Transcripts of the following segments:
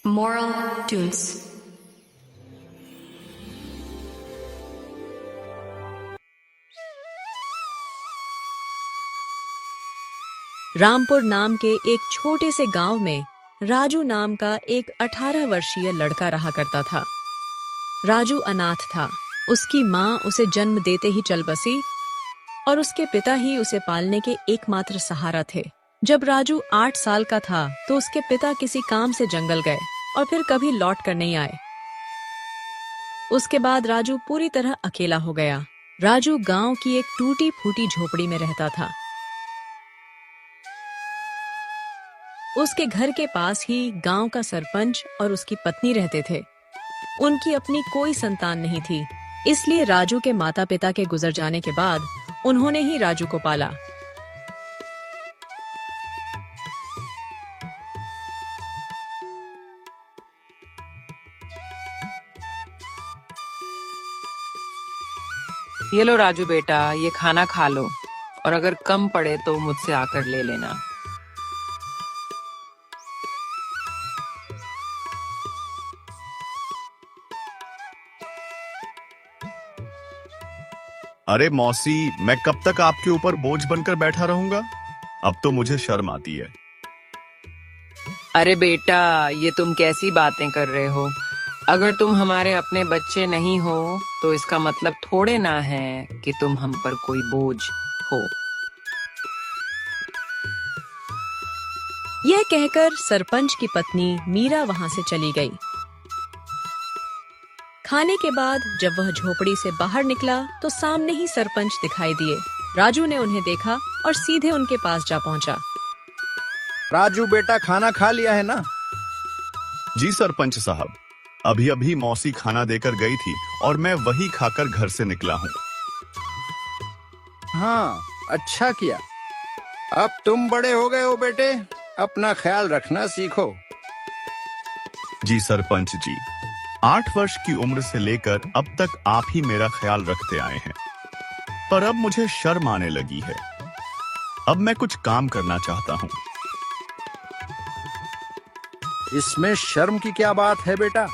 Moral Tunes. Rampur नाम के एक छोटे से गांव में राजू नाम का एक 18 वर्षीय लड़का रहा करता था। राजू अनाथ था। उसकी माँ उसे जन्म देते ही चल बसी और उसके पिता ही उसे पालने के एकमात्र सहारा थे। जब राजू 8 साल का था तो उसके पिता किसी काम से जंगल गए और फिर कभी लौट कर नहीं आए। उसके बाद राजू पूरी तरह अकेला हो गया। राजू गांव की एक टूटी फूटी झोपड़ी में रहता था। उसके घर के पास ही गांव का सरपंच और उसकी पत्नी रहते थे। उनकी अपनी कोई संतान नहीं थी, इसलिए राजू के माता पिता के गुजर जाने के बाद उन्होंने ही राजू को पाला। ये लो राजू बेटा, ये खाना खा लो और अगर कम पड़े तो मुझसे आकर ले लेना। अरे मौसी, मैं कब तक आपके ऊपर बोझ बनकर बैठा रहूंगा? अब तो मुझे शर्म आती है। अरे बेटा, ये तुम कैसी बातें कर रहे हो? अगर तुम हमारे अपने बच्चे नहीं हो तो इसका मतलब थोड़े ना है कि तुम हम पर कोई बोझ हो। यह कहकर सरपंच की पत्नी मीरा वहां से चली गई। खाने के बाद जब वह झोपड़ी से बाहर निकला तो सामने ही सरपंच दिखाई दिए। राजू ने उन्हें देखा और सीधे उनके पास जा पहुंचा। राजू बेटा, खाना खा लिया है ना? जी सरपंच साहब, अभी अभी मौसी खाना देकर गई थी और मैं वही खाकर घर से निकला हूँ। हाँ, अच्छा किया। अब तुम बड़े हो गए हो बेटे, अपना ख्याल रखना सीखो। जी सरपंच जी, 8 वर्ष की उम्र से लेकर अब तक आप ही मेरा ख्याल रखते आए हैं, पर अब मुझे शर्म आने लगी है। अब मैं कुछ काम करना चाहता हूँ। इसमें शर्म की क्या बात है बेटा?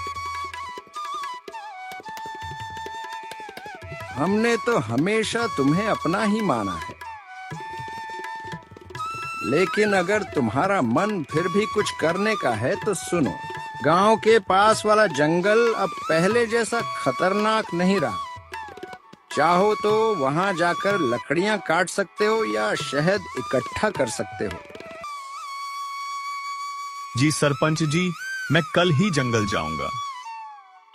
हमने तो हमेशा तुम्हें अपना ही माना है, लेकिन अगर तुम्हारा मन फिर भी कुछ करने का है तो सुनो। गांव के पास वाला जंगल अब पहले जैसा खतरनाक नहीं रहा। चाहो तो वहां जाकर लकड़ियां काट सकते हो या शहद इकट्ठा कर सकते हो। जी सरपंच जी, मैं कल ही जंगल जाऊंगा।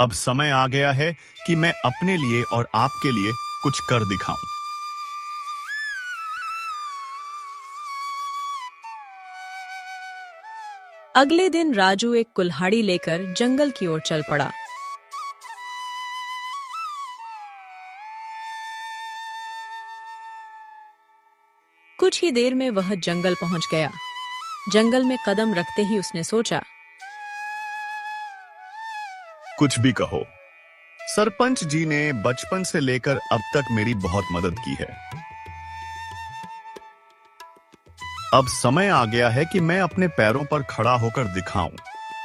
अब समय आ गया है कि मैं अपने लिए और आपके लिए कुछ कर दिखाऊं। अगले दिन राजू एक कुल्हाड़ी लेकर जंगल की ओर चल पड़ा। कुछ ही देर में वह जंगल पहुंच गया। जंगल में कदम रखते ही उसने सोचा, कुछ भी कहो, सरपंच जी ने बचपन से लेकर अब तक मेरी बहुत मदद की है। अब समय आ गया है कि मैं अपने पैरों पर खड़ा होकर दिखाऊं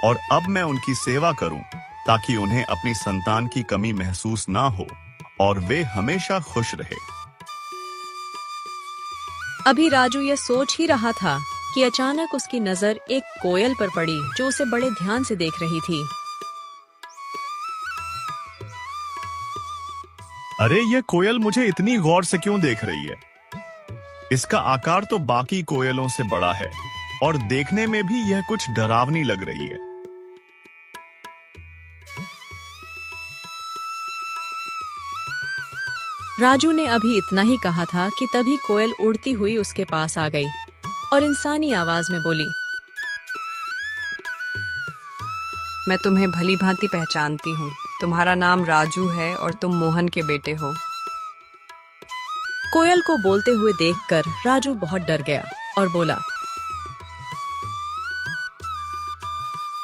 और अब मैं उनकी सेवा करूं ताकि उन्हें अपनी संतान की कमी महसूस ना हो और वे हमेशा खुश रहे। अभी राजू यह सोच ही रहा था कि अचानक उसकी नजर एक कोयल पर पड़ी जो उसे बड़े ध्यान से देख रही थी। अरे, यह कोयल मुझे इतनी गौर से क्यों देख रही है? इसका आकार तो बाकी कोयलों से बड़ा है और देखने में भी यह कुछ डरावनी लग रही है। राजू ने अभी इतना ही कहा था कि तभी कोयल उड़ती हुई उसके पास आ गई और इंसानी आवाज में बोली, मैं तुम्हें भली भांति पहचानती हूँ। तुम्हारा नाम राजू है और तुम मोहन के बेटे हो। कोयल को बोलते हुए देखकर राजू बहुत डर गया और बोला,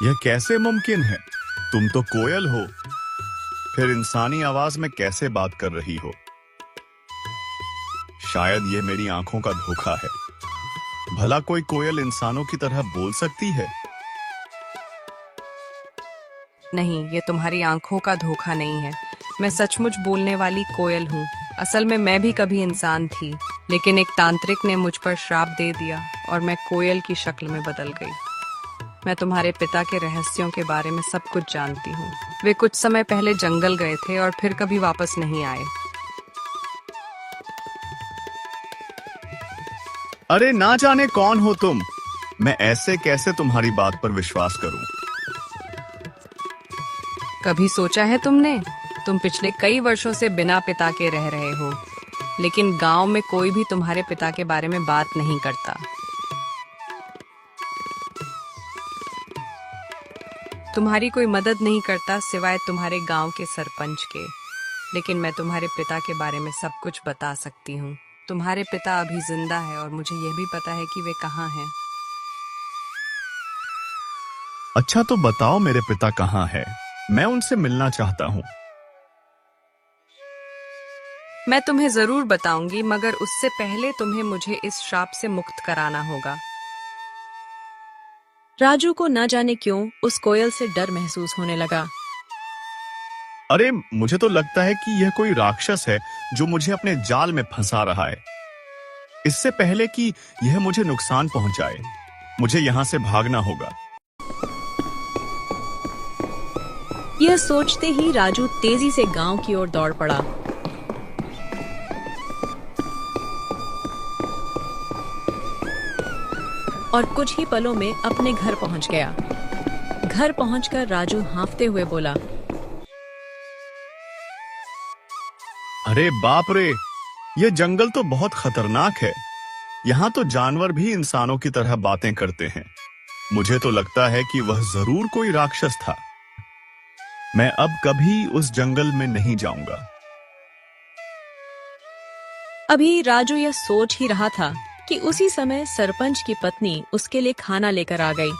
यह कैसे मुमकिन है? तुम तो कोयल हो, फिर इंसानी आवाज में कैसे बात कर रही हो? शायद यह मेरी आंखों का धोखा है। भला कोई कोयल इंसानों की तरह बोल सकती है? नहीं, ये तुम्हारी आंखों का धोखा नहीं है। मैं सचमुच बोलने वाली कोयल हूँ। असल में मैं भी कभी इंसान थी, लेकिन एक तांत्रिक ने मुझ पर श्राप दे दिया और मैं कोयल की शक्ल में बदल गई। मैं तुम्हारे पिता के रहस्यों के बारे में सब कुछ जानती हूँ। वे कुछ समय पहले जंगल गए थे और फिर कभी वापस नहीं आए। अरे ना जाने कौन हो तुम। मैं ऐसे कैसे तुम्हारी बात पर विश्वास करूं? कभी सोचा है तुमने? तुम पिछले कई वर्षों से बिना पिता के रह रहे हो, लेकिन गांव में कोई भी तुम्हारे पिता के बारे में बात नहीं करता। तुम्हारी कोई मदद नहीं करता सिवाय तुम्हारे गांव के सरपंच के। लेकिन मैं तुम्हारे पिता के बारे में सब कुछ बता सकती हूँ। तुम्हारे पिता अभी जिंदा है और मुझे यह भी पता है कि वे कहाँ हैं। अच्छा तो बताओ मेरे पिता कहाँ है? मैं उनसे मिलना चाहता हूँ। मैं तुम्हें जरूर बताऊंगी, मगर उससे पहले तुम्हें मुझे इस श्राप से मुक्त कराना होगा। राजू को न जाने क्यों उस कोयल से डर महसूस होने लगा। अरे मुझे तो लगता है कि यह कोई राक्षस है जो मुझे अपने जाल में फंसा रहा है। इससे पहले कि यह मुझे नुकसान पहुंचाए, मुझे यहां से भागना होगा। यह सोचते ही राजू तेजी से गांव की ओर दौड़ पड़ा। और कुछ ही पलों में अपने घर पहुंच गया। घर पहुंचकर राजू हांफते हुए बोला, अरे बाप रे, यह जंगल तो बहुत खतरनाक है। यहाँ तो जानवर भी इंसानों की तरह बातें करते हैं। मुझे तो लगता है कि वह जरूर कोई राक्षस था। मैं अब कभी उस जंगल में नहीं जाऊंगा। अभी राजू यह सोच ही रहा था कि उसी समय सरपंच की पत्नी उसके लिए खाना लेकर आ गई।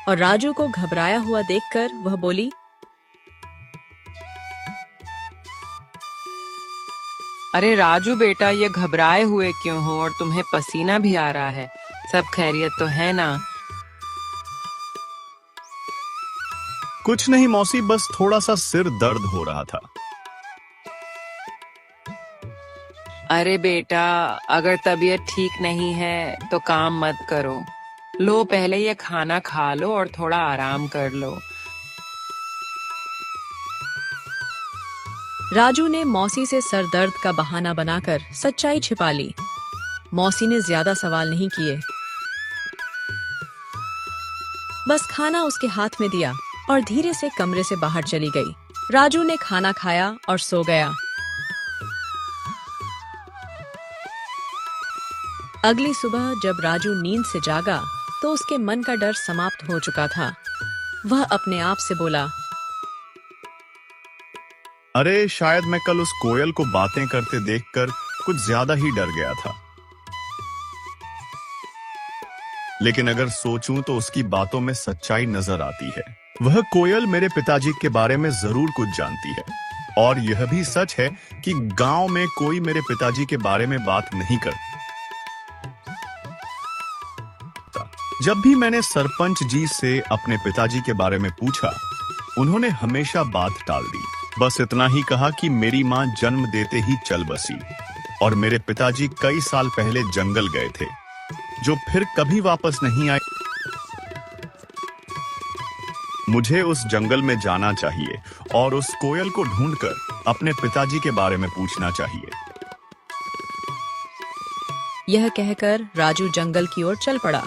और राजू को घबराया हुआ देखकर वह बोली, अरे राजू बेटा, ये घबराए हुए क्यों हो और तुम्हें पसीना भी आ रहा है? सब खैरियत तो है ना? कुछ नहीं मौसी, बस थोड़ा सा सिर दर्द हो रहा था। अरे बेटा, अगर तबीयत ठीक नहीं है तो काम मत करो। लो पहले ये खाना खा लो और थोड़ा आराम कर लो। राजू ने मौसी से सर दर्द का बहाना बनाकर सच्चाई छिपा ली। मौसी ने ज्यादा सवाल नहीं किए, बस खाना उसके हाथ में दिया और धीरे से कमरे से बाहर चली गई। राजू ने खाना खाया और सो गया। अगली सुबह जब राजू नींद से जागा तो उसके मन का डर समाप्त हो चुका था। वह अपने आप से बोला, अरे शायद मैं कल उस कोयल को बातें करते देखकर कुछ ज्यादा ही डर गया था। लेकिन अगर सोचूं तो उसकी बातों में सच्चाई नजर आती है। वह कोयल मेरे पिताजी के बारे में जरूर कुछ जानती है। और यह भी सच है कि गांव में कोई मेरे पिताजी के बारे में बात नहीं करता। जब भी मैंने सरपंच जी से अपने पिताजी के बारे में पूछा, उन्होंने हमेशा बात टाल दी। बस इतना ही कहा कि मेरी मां जन्म देते ही चल बसी और मेरे पिताजी कई साल पहले जंगल गए थे, जो फिर कभी वापस नहीं आए। मुझे उस जंगल में जाना चाहिए और उस कोयल को ढूंढकर अपने पिताजी के बारे में पूछना चाहिए। यह कहकर राजू जंगल की ओर चल पड़ा।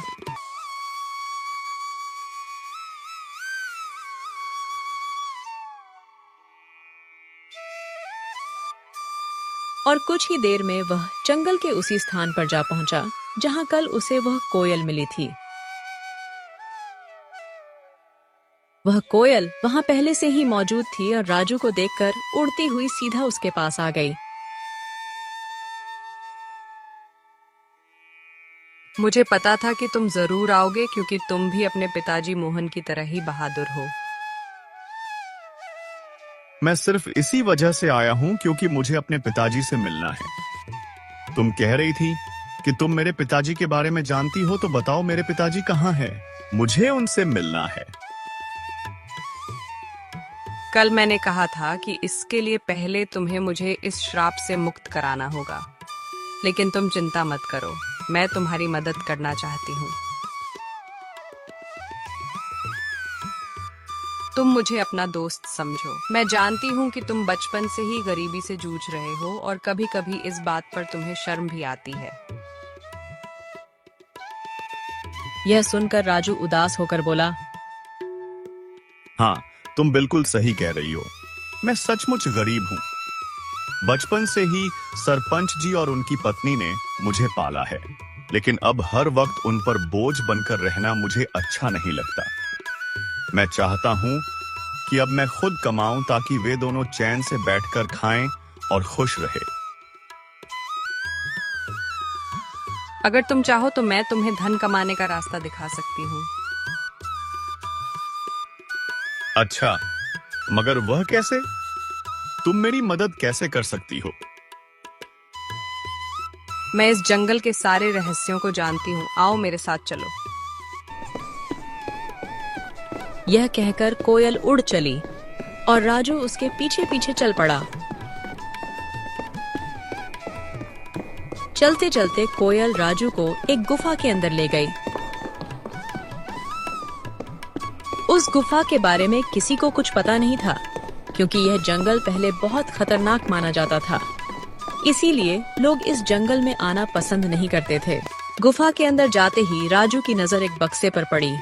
और कुछ ही देर में वह जंगल के उसी स्थान पर जा पहुंचा जहां कल उसे वह कोयल मिली थी। वह कोयल वहां पहले से ही मौजूद थी और राजू को देखकर उड़ती हुई सीधा उसके पास आ गई। मुझे पता था कि तुम जरूर आओगे, क्योंकि तुम भी अपने पिताजी मोहन की तरह ही बहादुर हो। मैं सिर्फ इसी वजह से आया हूं क्योंकि मुझे अपने पिताजी से मिलना है। तुम कह रही थी कि तुम मेरे पिताजी के बारे में जानती हो, तो बताओ मेरे पिताजी कहाँ हैं? मुझे उनसे मिलना है। कल मैंने कहा था कि इसके लिए पहले तुम्हें मुझे इस श्राप से मुक्त कराना होगा, लेकिन तुम चिंता मत करो, मैं तुम्हारी मदद करना चाहती हूँ। तुम मुझे अपना दोस्त समझो। मैं जानती हूँ कि तुम बचपन से ही गरीबी से जूझ रहे हो और कभी कभी इस बात पर तुम्हें शर्म भी आती है। यह सुनकर राजू उदास होकर बोला, हाँ, तुम बिल्कुल सही कह रही हो। मैं सचमुच गरीब हूँ। बचपन से ही सरपंच जी और उनकी पत्नी ने मुझे पाला है, लेकिन अब हर वक्त उन पर बोझ बनकर रहना मुझे अच्छा नहीं लगता। मैं चाहता हूँ कि अब मैं खुद कमाऊं ताकि वे दोनों चैन से बैठकर खाएं और खुश रहे। अगर तुम चाहो तो मैं तुम्हें धन कमाने का रास्ता दिखा सकती हूँ। अच्छा, मगर वह कैसे? तुम मेरी मदद कैसे कर सकती हो? मैं इस जंगल के सारे रहस्यों को जानती हूँ, आओ मेरे साथ चलो। यह कहकर कोयल उड़ चली और राजू उसके पीछे पीछे चल पड़ा। चलते चलते कोयल राजू को एक गुफा के अंदर ले गई। उस गुफा के बारे में किसी को कुछ पता नहीं था, क्योंकि यह जंगल पहले बहुत खतरनाक माना जाता था। इसीलिए लोग इस जंगल में आना पसंद नहीं करते थे। गुफा के अंदर जाते ही राजू की नजर एक बक्से पर पड़ी।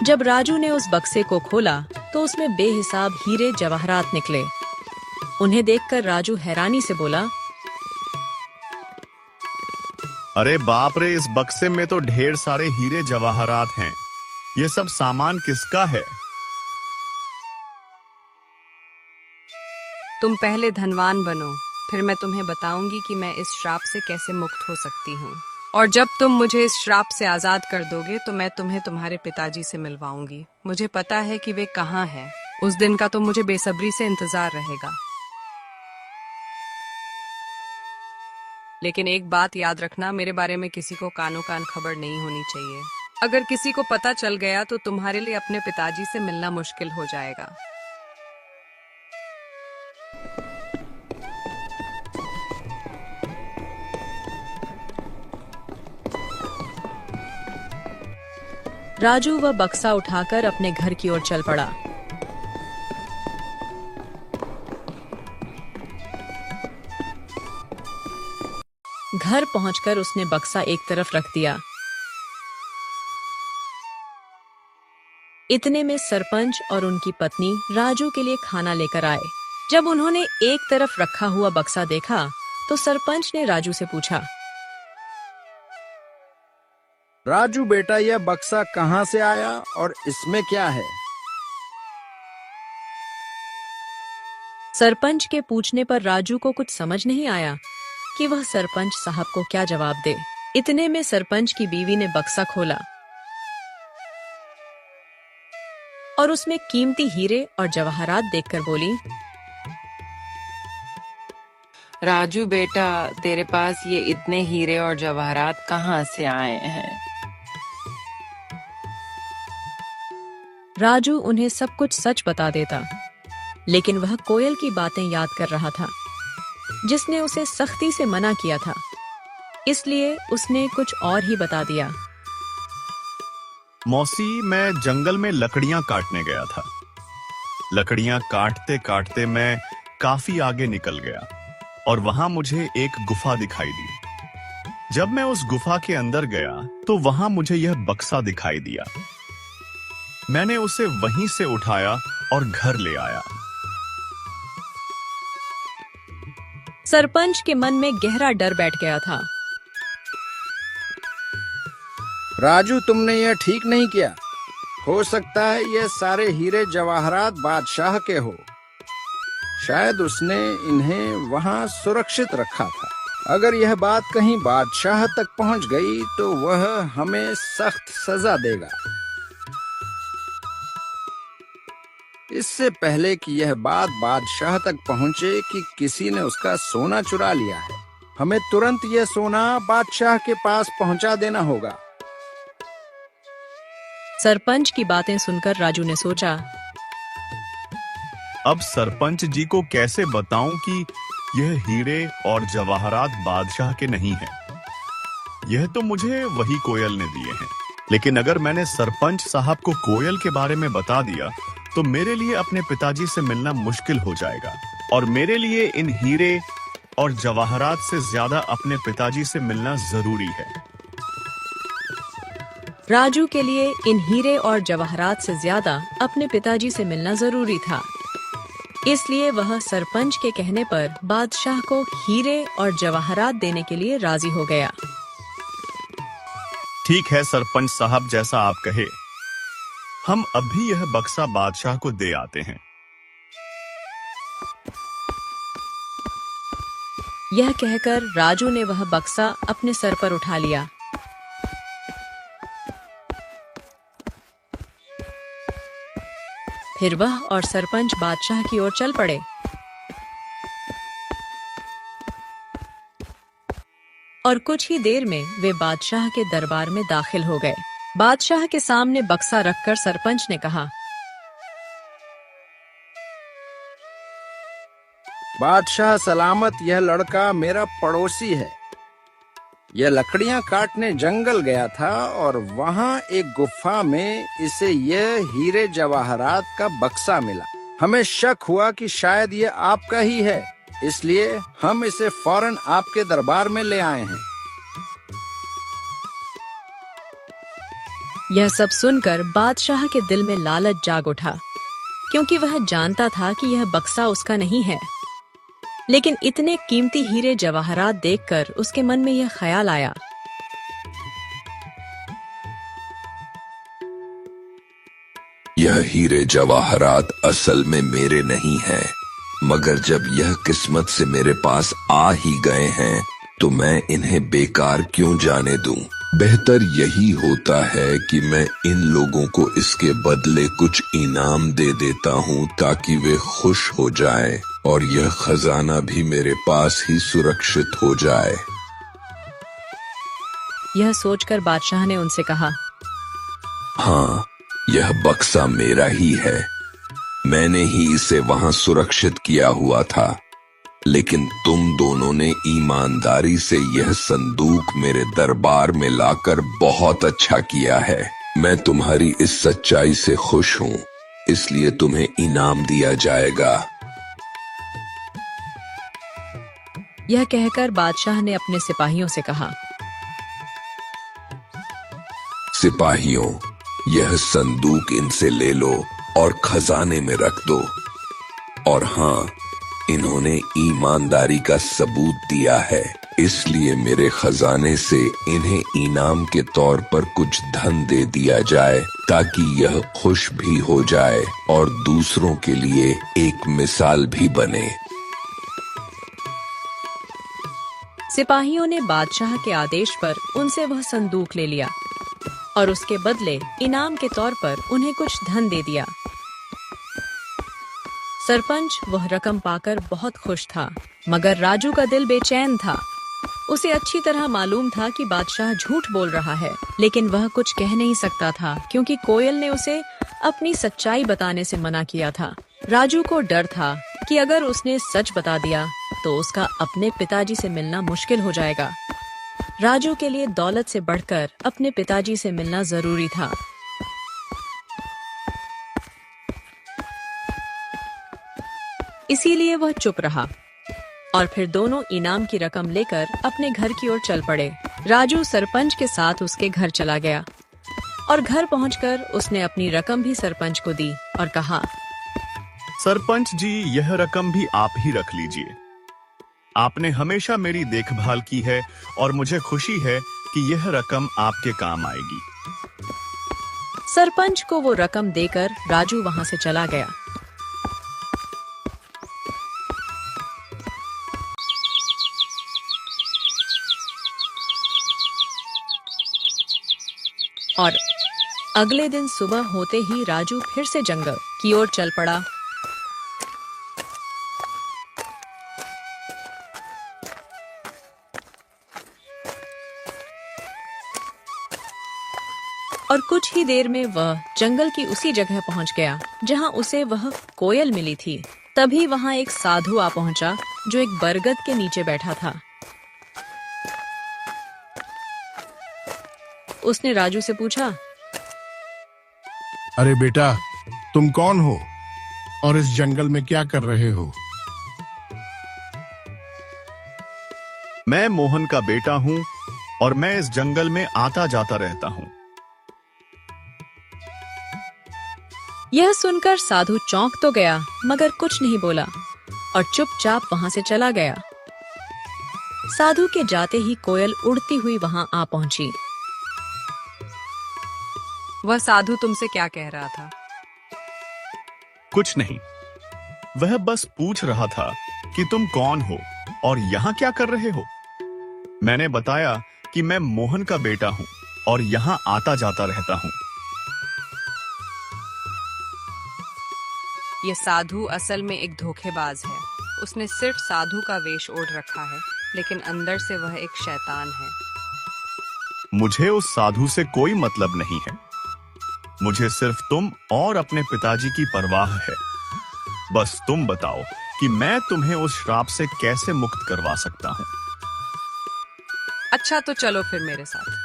जब राजू ने उस बक्से को खोला तो उसमें बेहिसाब हीरे जवाहरात निकले। उन्हें देखकर राजू हैरानी से बोला, अरे बाप रे, इस बक्से में तो ढेर सारे हीरे जवाहरात हैं। ये सब सामान किसका है? तुम पहले धनवान बनो, फिर मैं तुम्हें बताऊंगी कि मैं इस श्राप से कैसे मुक्त हो सकती हूँ। और जब तुम मुझे इस श्राप से आजाद कर दोगे तो मैं तुम्हें तुम्हारे पिताजी से मिलवाऊंगी। मुझे पता है कि वे कहाँ हैं। उस दिन का तो मुझे बेसब्री से इंतजार रहेगा। लेकिन एक बात याद रखना, मेरे बारे में किसी को कानो कान खबर नहीं होनी चाहिए। अगर किसी को पता चल गया तो तुम्हारे लिए अपने पिताजी से मिलना मुश्किल हो जाएगा। राजू वह बक्सा उठाकर अपने घर की ओर चल पड़ा। घर पहुंचकर उसने बक्सा एक तरफ रख दिया। इतने में सरपंच और उनकी पत्नी राजू के लिए खाना लेकर आए। जब उन्होंने एक तरफ रखा हुआ बक्सा देखा तो सरपंच ने राजू से पूछा, राजू बेटा, यह बक्सा कहाँ से आया और इसमें क्या है? सरपंच के पूछने पर राजू को कुछ समझ नहीं आया कि वह सरपंच साहब को क्या जवाब दे। इतने में सरपंच की बीवी ने बक्सा खोला और उसमें कीमती हीरे और जवाहरात देखकर बोली, राजू बेटा, तेरे पास ये इतने हीरे और जवाहरात कहाँ से आए हैं? राजू उन्हें सब कुछ सच बता देता, लेकिन वह कोयल की बातें याद कर रहा था, जिसने उसे सख्ती से मना किया था। इसलिए उसने कुछ और ही बता दिया। मौसी, मैं जंगल में लकड़ियां काटने गया था। लकड़ियां काटते काटते मैं काफी आगे निकल गया और वहां मुझे एक गुफा दिखाई दी। जब मैं उस गुफा के अंदर गया तो वहां मुझे यह बक्सा दिखाई दिया। मैंने उसे वहीं से उठाया और घर ले आया। सरपंच के मन में गहरा डर बैठ गया था। राजू, तुमने यह ठीक नहीं किया। हो सकता है यह सारे हीरे जवाहरात बादशाह के हो। शायद उसने इन्हें वहां सुरक्षित रखा था। अगर यह बात कहीं बादशाह तक पहुंच गई तो वह हमें सख्त सजा देगा। इससे पहले कि यह बात बादशाह तक पहुंचे कि किसी ने उसका सोना चुरा लिया है, हमें तुरंत यह सोना बादशाह के पास पहुंचा देना होगा। सरपंच की बातें सुनकर राजू ने सोचा, अब सरपंच जी को कैसे बताऊं कि यह हीरे और जवाहरात बादशाह के नहीं हैं। यह तो मुझे वही कोयल ने दिए हैं, लेकिन अगर मैंने सरपंच साहब को कोयल के बारे में बता दिया तो मेरे लिए अपने पिताजी से मिलना मुश्किल हो जाएगा, और मेरे लिए इन हीरे और जवाहरात से ज्यादा अपने पिताजी से मिलना जरूरी है। राजू के लिए इन हीरे और जवाहरात से ज्यादा अपने पिताजी से मिलना जरूरी था। इसलिए वह सरपंच के कहने पर बादशाह को हीरे और जवाहरात देने के लिए राजी हो गया। ठीक है सरपंच साहब, जैसा आप कहे। हम अभी यह बक्सा बादशाह को दे आते हैं। यह कहकर राजू ने वह बक्सा अपने सर पर उठा लिया। फिर वह और सरपंच बादशाह की ओर चल पड़े। और कुछ ही देर में वे बादशाह के दरबार में दाखिल हो गए। बादशाह के सामने बक्सा रखकर सरपंच ने कहा, बादशाह सलामत, यह लड़का मेरा पड़ोसी है। यह लकड़ियां काटने जंगल गया था और वहां एक गुफा में इसे यह हीरे जवाहरात का बक्सा मिला। हमें शक हुआ कि शायद ये आपका ही है, इसलिए हम इसे फौरन आपके दरबार में ले आए हैं। यह सब सुनकर बादशाह के दिल में लालच जाग उठा, क्योंकि वह जानता था कि यह बक्सा उसका नहीं है। लेकिन इतने कीमती हीरे जवाहरात देखकर उसके मन में यह ख्याल आया, यह हीरे जवाहरात असल में मेरे नहीं हैं, मगर जब यह किस्मत से मेरे पास आ ही गए हैं तो मैं इन्हें बेकार क्यों जाने दूं। बेहतर यही होता है कि मैं इन लोगों को इसके बदले कुछ इनाम दे देता हूं ताकि वे खुश हो जाएं और यह खजाना भी मेरे पास ही सुरक्षित हो जाए। यह सोचकर बादशाह ने उनसे कहा, हाँ, यह बक्सा मेरा ही है। मैंने ही इसे वहां सुरक्षित किया हुआ था, लेकिन तुम दोनों ने ईमानदारी से यह संदूक मेरे दरबार में लाकर बहुत अच्छा किया है। मैं तुम्हारी इस सच्चाई से खुश हूँ, इसलिए तुम्हें इनाम दिया जाएगा। यह कहकर बादशाह ने अपने सिपाहियों से कहा, सिपाहियों, यह संदूक इनसे ले लो और खजाने में रख दो। और हाँ, इन्होंने ईमानदारी का सबूत दिया है, इसलिए मेरे खजाने से इन्हें इनाम के तौर पर कुछ धन दे दिया जाए ताकि यह खुश भी हो जाए और दूसरों के लिए एक मिसाल भी बने। सिपाहियों ने बादशाह के आदेश पर उनसे वह संदूक ले लिया और उसके बदले इनाम के तौर पर उन्हें कुछ धन दे दिया। सरपंच वह रकम पाकर बहुत खुश था, मगर राजू का दिल बेचैन था। उसे अच्छी तरह मालूम था कि बादशाह झूठ बोल रहा है, लेकिन वह कुछ कह नहीं सकता था क्योंकि कोयल ने उसे अपनी सच्चाई बताने से मना किया था। राजू को डर था कि अगर उसने सच बता दिया तो उसका अपने पिताजी से मिलना मुश्किल हो जाएगा। राजू के लिए दौलत से बढ़कर अपने पिताजी से मिलना जरूरी था। इसीलिए वह चुप रहा और फिर दोनों इनाम की रकम लेकर अपने घर की ओर चल पड़े। राजू सरपंच के साथ उसके घर चला गया और घर पहुंचकर उसने अपनी रकम भी सरपंच को दी और कहा, सरपंच जी, यह रकम भी आप ही रख लीजिए। आपने हमेशा मेरी देखभाल की है और मुझे खुशी है कि यह रकम आपके काम आएगी। सरपंच को वो रकम देकर राजू वहां से चला गया। और अगले दिन सुबह होते ही राजू फिर से जंगल की ओर चल पड़ा। और कुछ ही देर में वह जंगल की उसी जगह पहुंच गया जहां उसे वह कोयल मिली थी। तभी वहां एक साधु आ पहुंचा जो एक बरगद के नीचे बैठा था। उसने राजू से पूछा, अरे बेटा, तुम कौन हो और इस जंगल में क्या कर रहे हो? मैं मोहन का बेटा हूं और मैं इस जंगल में आता जाता रहता हूं। यह सुनकर साधु चौंक तो गया मगर कुछ नहीं बोला और चुपचाप वहां से चला गया। साधु के जाते ही कोयल उड़ती हुई वहां आ पहुंची। वह साधु तुमसे क्या कह रहा था? कुछ नहीं, वह बस पूछ रहा था कि तुम कौन हो और यहाँ क्या कर रहे हो। मैंने बताया कि मैं मोहन का बेटा हूं और यहाँ आता जाता रहता हूं। ये साधु असल में एक धोखेबाज है। उसने सिर्फ साधु का वेश ओढ़ रखा है, लेकिन अंदर से वह एक शैतान है। मुझे उस साधु से कोई मतलब नहीं है। मुझे सिर्फ तुम और अपने पिताजी की परवाह है। बस तुम बताओ कि मैं तुम्हें उस श्राप से कैसे मुक्त करवा सकता हूँ। अच्छा, तो चलो फिर मेरे साथ।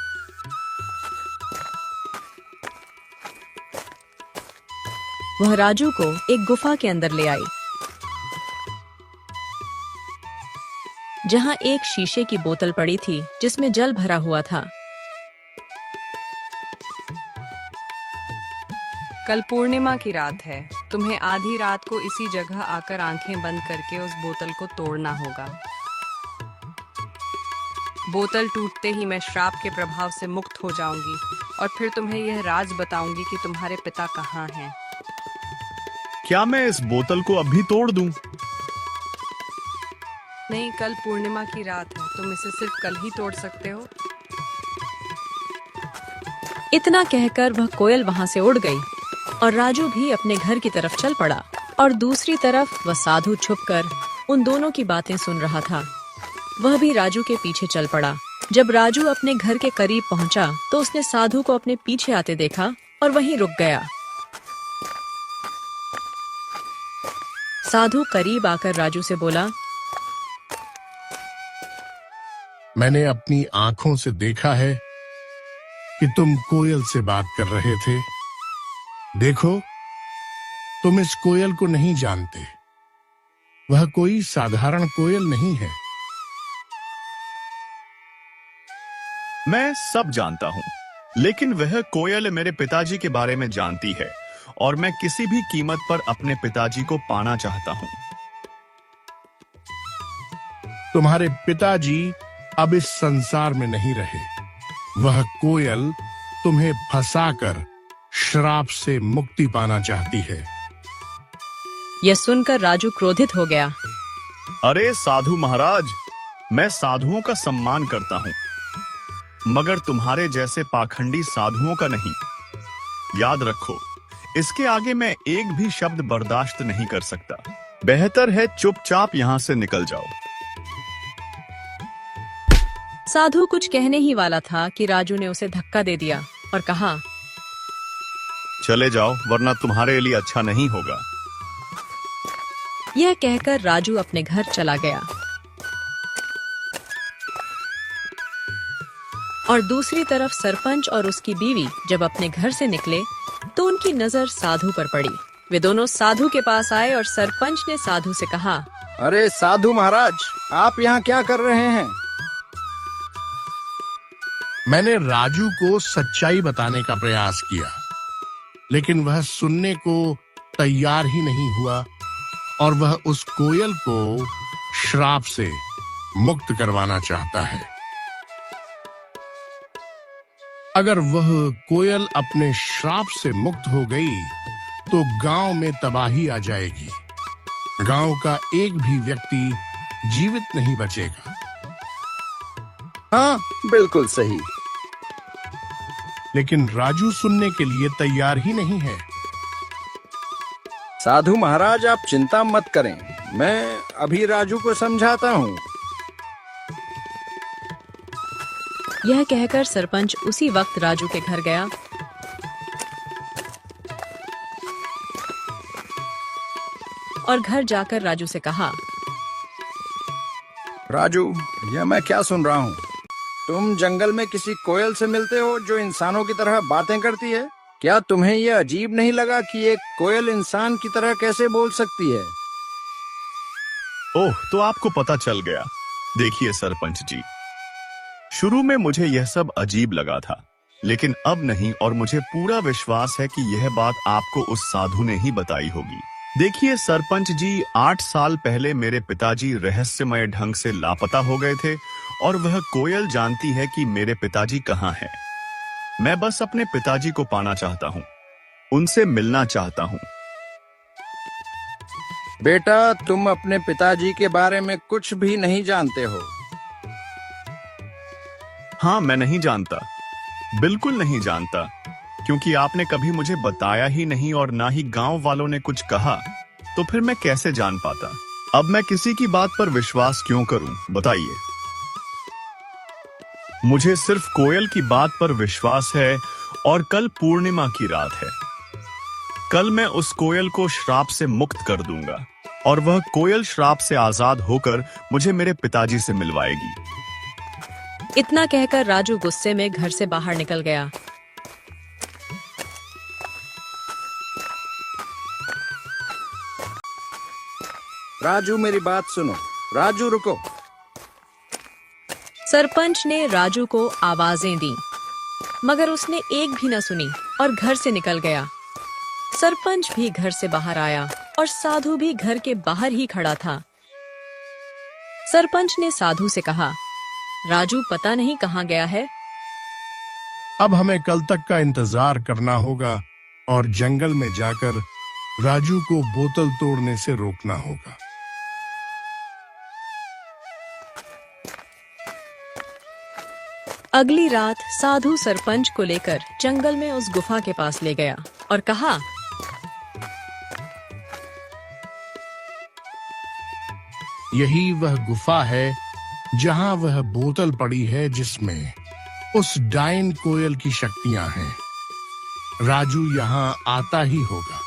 वह राजू को एक गुफा के अंदर ले आई जहां एक शीशे की बोतल पड़ी थी जिसमें जल भरा हुआ था। कल पूर्णिमा की रात है। तुम्हें आधी रात को इसी जगह आकर आंखें बंद करके उस बोतल को तोड़ना होगा। बोतल टूटते ही मैं श्राप के प्रभाव से मुक्त हो जाऊंगी और फिर तुम्हें यह राज बताऊंगी कि तुम्हारे पिता कहाँ हैं। क्या मैं इस बोतल को अभी तोड़ दूं? नहीं, कल पूर्णिमा की रात है। तुम इसे सिर्फ कल ही तोड़ सकते हो। इतना कहकर वह कोयल वहां से उड़ गई और राजू भी अपने घर की तरफ चल पड़ा। और दूसरी तरफ वह साधु छुपकर उन दोनों की बातें सुन रहा था। वह भी राजू के पीछे चल पड़ा। जब राजू अपने घर के करीब पहुंचा तो उसने साधु को अपने पीछे आते देखा और वहीं रुक गया। साधु करीब आकर राजू से बोला, मैंने अपनी आंखों से देखा है कि तुम कोयल से बात कर रहे थे। देखो, तुम इस कोयल को नहीं जानते। वह कोई साधारण कोयल नहीं है। मैं सब जानता हूं, लेकिन वह कोयल मेरे पिताजी के बारे में जानती है और मैं किसी भी कीमत पर अपने पिताजी को पाना चाहता हूं। तुम्हारे पिताजी अब इस संसार में नहीं रहे। वह कोयल तुम्हें फंसाकर श्राप से मुक्ति पाना चाहती है। यह सुनकर राजू क्रोधित हो गया। अरे साधु महाराज, मैं साधुओं का सम्मान करता हूं, मगर तुम्हारे जैसे पाखंडी साधुओं का नहीं। याद रखो, इसके आगे मैं एक भी शब्द बर्दाश्त नहीं कर सकता। बेहतर है चुपचाप यहां से निकल जाओ। साधु कुछ कहने ही वाला था कि राजू ने उसे धक्का दे दिया और कहा, चले जाओ, वरना तुम्हारे लिए अच्छा नहीं होगा। यह कहकर राजू अपने घर चला गया। और दूसरी तरफ सरपंच और उसकी बीवी जब अपने घर से निकले तो उनकी नजर साधु पर पड़ी। वे दोनों साधु के पास आए और सरपंच ने साधु से कहा, अरे साधु महाराज, आप यहाँ क्या कर रहे हैं? मैंने राजू को सच्चाई बताने का प्रयास किया, लेकिन वह सुनने को तैयार ही नहीं हुआ और वह उस कोयल को श्राप से मुक्त करवाना चाहता है। अगर वह कोयल अपने श्राप से मुक्त हो गई तो गांव में तबाही आ जाएगी। गांव का एक भी व्यक्ति जीवित नहीं बचेगा। हाँ, बिल्कुल सही। लेकिन राजू सुनने के लिए तैयार ही नहीं है। साधु महाराज, आप चिंता मत करें, मैं अभी राजू को समझाता हूँ। यह कहकर सरपंच उसी वक्त राजू के घर गया और घर जाकर राजू से कहा, राजू, यह मैं क्या सुन रहा हूँ? तुम जंगल में किसी कोयल से मिलते हो जो इंसानों की तरह बातें करती है। क्या तुम्हें यह अजीब नहीं लगा कि एक कोयल इंसान की तरह कैसे बोल सकती है? ओह, तो आपको पता चल गया। देखिए सरपंच जी, शुरू में मुझे यह सब अजीब लगा था, लेकिन अब नहीं, और मुझे पूरा विश्वास है कि यह बात आपको उस साधु ने ही बताई होगी। देखिए सरपंच जी, 8 साल पहले मेरे पिताजी रहस्यमय ढंग से लापता हो गए थे और वह कोयल जानती है कि मेरे पिताजी कहाँ हैं। मैं बस अपने पिताजी को पाना चाहता हूँ, उनसे मिलना चाहता हूँ। बेटा, तुम अपने पिताजी के बारे में कुछ भी नहीं जानते हो। हाँ, मैं नहीं जानता, बिल्कुल नहीं जानता, क्योंकि आपने कभी मुझे बताया ही नहीं और ना ही गांव वालों ने कुछ कहा, तो फिर मैं कैसे जान पाता? अब मैं किसी की बात पर विश्वास क्यों करूं, बताइए। मुझे सिर्फ कोयल की बात पर विश्वास है, और कल पूर्णिमा की रात है। कल मैं उस कोयल को श्राप से मुक्त कर दूंगा और वह कोयल श्राप से आजाद होकर मुझे मेरे पिताजी से मिलवाएगी। इतना कहकर राजू गुस्से में घर से बाहर निकल गया। राजू, मेरी बात सुनो। राजू, रुको। सरपंच ने राजू को आवाजें दी, मगर उसने एक भी न सुनी और घर से निकल गया। सरपंच भी घर से बाहर आया और साधु भी घर के बाहर ही खड़ा था। सरपंच ने साधु से कहा, राजू पता नहीं कहाँ गया है। अब हमें कल तक का इंतजार करना होगा और जंगल में जाकर राजू को बोतल तोड़ने से रोकना होगा। अगली रात साधु सरपंच को लेकर जंगल में उस गुफा के पास ले गया और कहा, यही वह गुफा है जहां वह बोतल पड़ी है जिसमें उस डायन कोयल की शक्तियां हैं। राजू यहां आता ही होगा।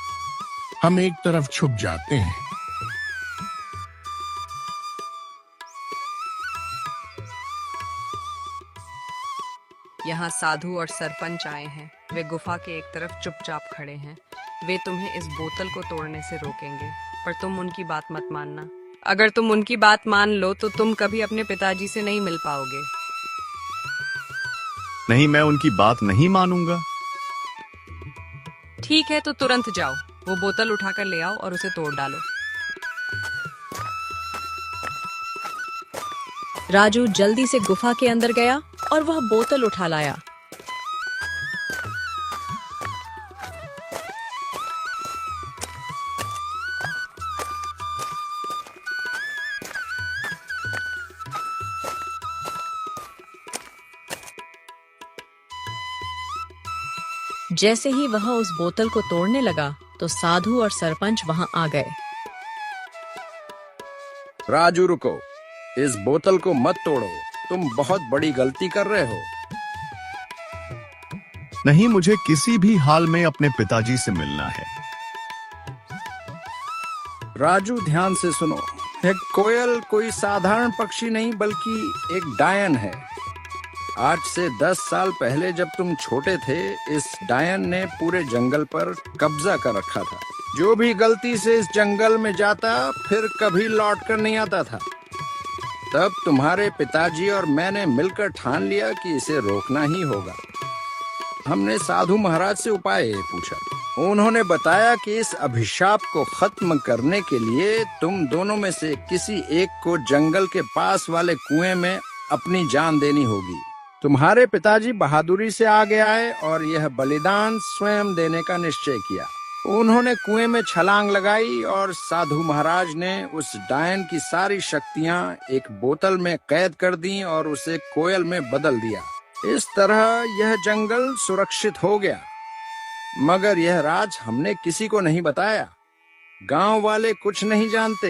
हम एक तरफ छुप जाते हैं। यहाँ साधु और सरपंच आए हैं। वे गुफा के एक तरफ चुपचाप खड़े हैं। वे तुम्हें इस बोतल को तोड़ने से रोकेंगे, पर तुम उनकी बात मत मानना। अगर तुम उनकी बात मान लो तो तुम कभी अपने पिताजी से नहीं मिल पाओगे। नहीं, मैं उनकी बात नहीं मानूंगा। ठीक है, तो तुरंत जाओ, वो बोतल उठाकर ले आओ और उसे तोड़ डालो। राजू जल्दी से गुफा के अंदर गया और वह बोतल उठा लाया। जैसे ही वह उस बोतल को तोड़ने लगा तो साधु और सरपंच वहां आ गए। राजू, रुको। इस बोतल को मत तोड़ो, तुम बहुत बड़ी गलती कर रहे हो। नहीं, मुझे किसी भी हाल में अपने पिताजी से मिलना है। राजू, ध्यान से सुनो। एक कोयल कोई साधारण पक्षी नहीं बल्कि एक डायन है। आज से 10 साल पहले जब तुम छोटे थे, इस डायन ने पूरे जंगल पर कब्जा कर रखा था। जो भी गलती से इस जंगल में जाता फिर कभी लौट कर नहीं आता था। तब तुम्हारे पिताजी और मैंने मिलकर ठान लिया कि इसे रोकना ही होगा। हमने साधु महाराज से उपाय पूछा। उन्होंने बताया कि इस अभिशाप को खत्म करने के लिए तुम दोनों में से किसी एक को जंगल के पास वाले कुएं में अपनी जान देनी होगी। तुम्हारे पिताजी बहादुरी से आगे आए और यह बलिदान स्वयं देने का निश्चय किया। उन्होंने कुएं में छलांग लगाई और साधु महाराज ने उस डायन की सारी शक्तियां एक बोतल में कैद कर दी और उसे कोयल में बदल दिया। इस तरह यह जंगल सुरक्षित हो गया। मगर यह राज हमने किसी को नहीं बताया। गांव वाले कुछ नहीं जानते।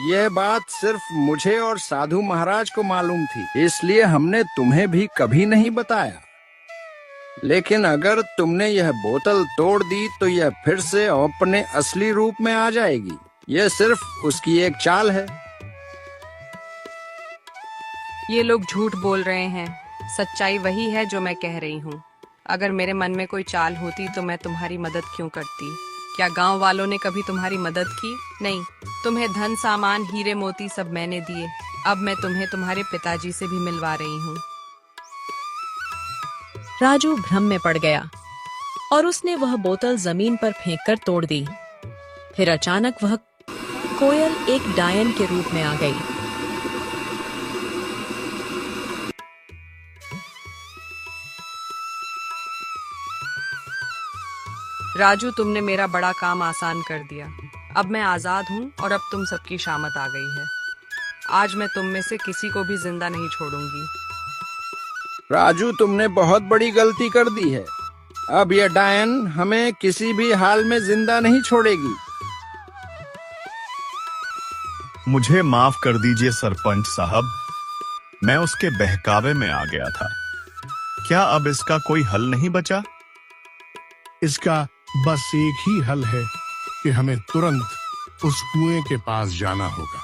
यह बात सिर्फ मुझे और साधु महाराज को मालूम थी, इसलिए हमने तुम्हें भी कभी नहीं बताया। लेकिन अगर तुमने यह बोतल तोड़ दी तो यह फिर से अपने असली रूप में आ जाएगी। यह सिर्फ उसकी एक चाल है। ये लोग झूठ बोल रहे हैं। सच्चाई वही है जो मैं कह रही हूँ। अगर मेरे मन में कोई चाल होती तो मैं तुम्हारी मदद क्यों करती? क्या गांव वालों ने कभी तुम्हारी मदद की? नहीं। तुम्हें धन सामान हीरे मोती सब मैंने दिए। अब मैं तुम्हें तुम्हारे पिताजी से भी मिलवा रही हूँ। राजू भ्रम में पड़ गया और उसने वह बोतल जमीन पर फेंककर तोड़ दी। फिर अचानक वह कोयल एक डायन के रूप में आ गई। राजू, तुमने मेरा बड़ा काम आसान कर दिया। अब मैं आजाद हूँ और अब तुम सबकी शामत आ गई है। आज मैं तुम में से किसी को भी जिंदा नहीं छोड़ूंगी। राजू, तुमने बहुत बड़ी गलती कर दी है। अब यह डायन हमें किसी भी हाल में जिंदा नहीं छोड़ेगी। मुझे माफ कर दीजिए सरपंच साहब, मैं उसके बहकावे में आ गया था। क्या अब इसका कोई हल नहीं बचा? इसका बस एक ही हल है कि हमें तुरंत उस कुएं के पास जाना होगा।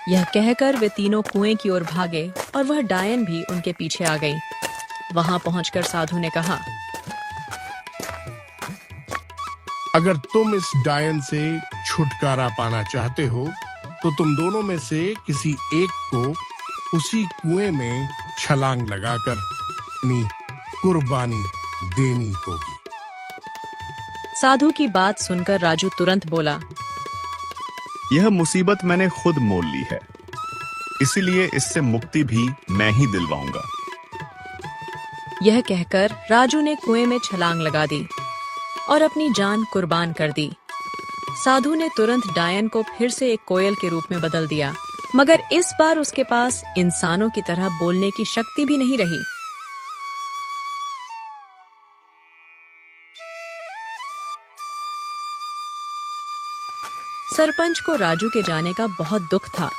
यह कहकर वे तीनों कुएं की ओर भागे और वह डायन भी उनके पीछे आ गई। वहां पहुंचकर साधु ने कहा, अगर तुम इस डायन से छुटकारा पाना चाहते हो तो तुम दोनों में से किसी एक को उसी कुएं में छलांग लगाकर अपनी कुर्बानी देनी होगी। साधु की बात सुनकर राजू तुरंत बोला, यह मुसीबत मैंने खुद मोल ली है, इसीलिए इससे मुक्ति भी मैं ही दिलवाऊंगा। यह कहकर राजू ने कुएं में छलांग लगा दी और अपनी जान कुर्बान कर दी। साधु ने तुरंत डायन को फिर से एक कोयल के रूप में बदल दिया, मगर इस बार उसके पास इंसानों की तरह बोलने की शक्ति भी नहीं रही। सरपंच को राजू के जाने का बहुत दुख था,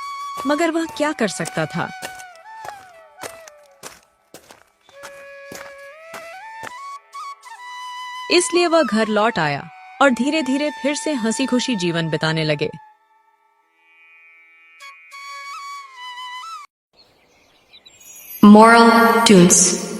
मगर वह क्या कर सकता था। इसलिए वह घर लौट आया और धीरे धीरे फिर से हंसी खुशी जीवन बिताने लगे। Moral Tunes